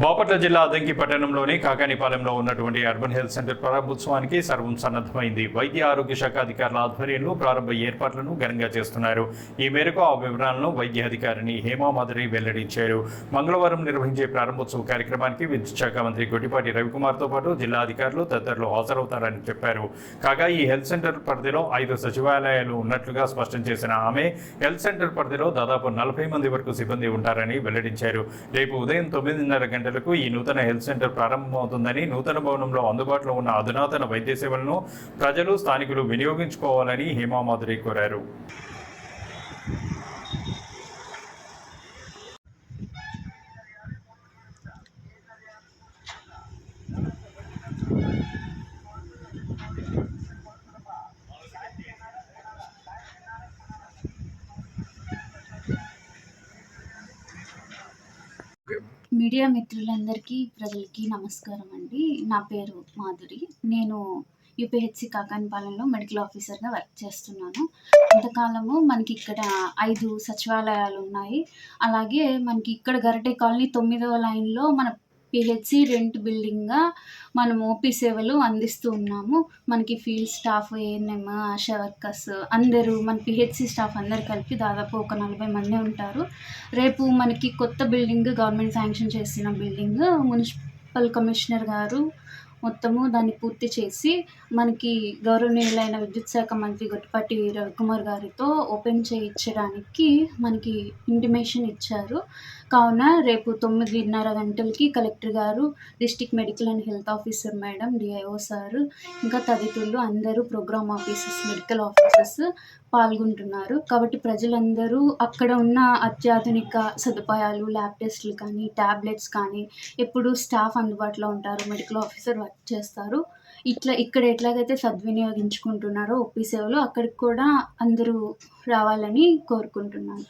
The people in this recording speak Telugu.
బాపట్ల జిల్లా అద్దంకి పట్టణంలోని కాకానిపాలెంలో ఉన్నటువంటి అర్బన్ హెల్త్ సెంటర్ ప్రారంభోత్సవానికి సర్వం సన్నద్ధమైంది. వైద్య ఆరోగ్య శాఖ అధికారుల ఆధ్వర్యంలో ప్రారంభ ఏర్పాట్లను ఘనంగా చేస్తున్నారు. ఈ మేరకు ఆ వివరాలను వైద్య అధికారిని హేమామాధురి వెల్లడించారు. మంగళవారం నిర్వహించే ప్రారంభోత్సవ కార్యక్రమానికి విద్యుత్ శాఖ మంత్రి గొట్టిపాటి రవికుమార్తో పాటు జిల్లా అధికారులు తదితరులు హాజరవుతారని చెప్పారు. కాగా ఈ హెల్త్ సెంటర్ పరిధిలో 5 సచివాలయాలు ఉన్నట్లుగా స్పష్టం చేసిన ఆమె హెల్త్ సెంటర్ పరిధిలో దాదాపు 40 మంది వరకు సిబ్బంది ఉంటారని వెల్లడించారు. రేపు ఉదయం 9:30 గంటలకు ఈ నూతన హెల్త్ సెంటర్ ప్రారంభమవుతుందని, నూతన భవనంలో అందుబాటులో ఉన్న అధునాతన వైద్య సేవలను ప్రజలు, స్థానికులు వినియోగించుకోవాలని హేమామాధురి కోరారు. మీడియా మిత్రులందరికీ, ప్రజలకి నమస్కారం అండి. నా పేరు మాధురి. నేను యూపీహెచ్సి కాకానిపాలెంలో మెడికల్ ఆఫీసర్గా వర్క్ చేస్తున్నాను. ఇంతకాలము మనకి ఇక్కడ 5 సచివాలయాలు ఉన్నాయి. అలాగే మనకి ఇక్కడ గరటే కాలనీ 9వ లైన్లో మన పిహెచ్సి రెంట్ బిల్డింగ్గా మనం ఓపీ సేవలు అందిస్తూ ఉన్నాము. మనకి field staff, ANM, ASHA workers అందరూ, మన పిహెచ్సి స్టాఫ్ అందరు కలిపి దాదాపు ఒక 40 మంది ఉంటారు. రేపు మనకి కొత్త బిల్డింగ్, గవర్నమెంట్ శాంక్షన్ చేసిన బిల్డింగ్, మున్సిపల్ కమిషనర్ గారు మొత్తము దాన్ని పూర్తి చేసి మనకి గౌరవనీయులైన విద్యుత్ శాఖ మంత్రి గొట్టిపాటి రవికుమార్ గారితో ఓపెన్ చేయించడానికి మనకి ఇంటిమేషన్ ఇచ్చారు. కావున రేపు 9:30 గంటలకి కలెక్టర్ గారు, district medical and health officer madam, DIO sir, ఇంకా తదితరులు అందరూ, ప్రోగ్రామ్ ఆఫీసర్స్, మెడికల్ ఆఫీసర్స్ పాల్గొంటున్నారు. కాబట్టి ప్రజలందరూ అక్కడ ఉన్న అత్యాధునిక సదుపాయాలు, ల్యాబ్ టెస్టులు కానీ, ట్యాబ్లెట్స్ కానీ, ఎప్పుడు స్టాఫ్ అందుబాటులో ఉంటారు, మెడికల్ ఆఫీసర్ వర్క్ చేస్తారు. ఇక్కడ ఎట్లాగైతే సద్వినియోగించుకుంటున్నారో ఓపీ సేవలు, అక్కడికి కూడా అందరూ రావాలని కోరుకుంటున్నాను.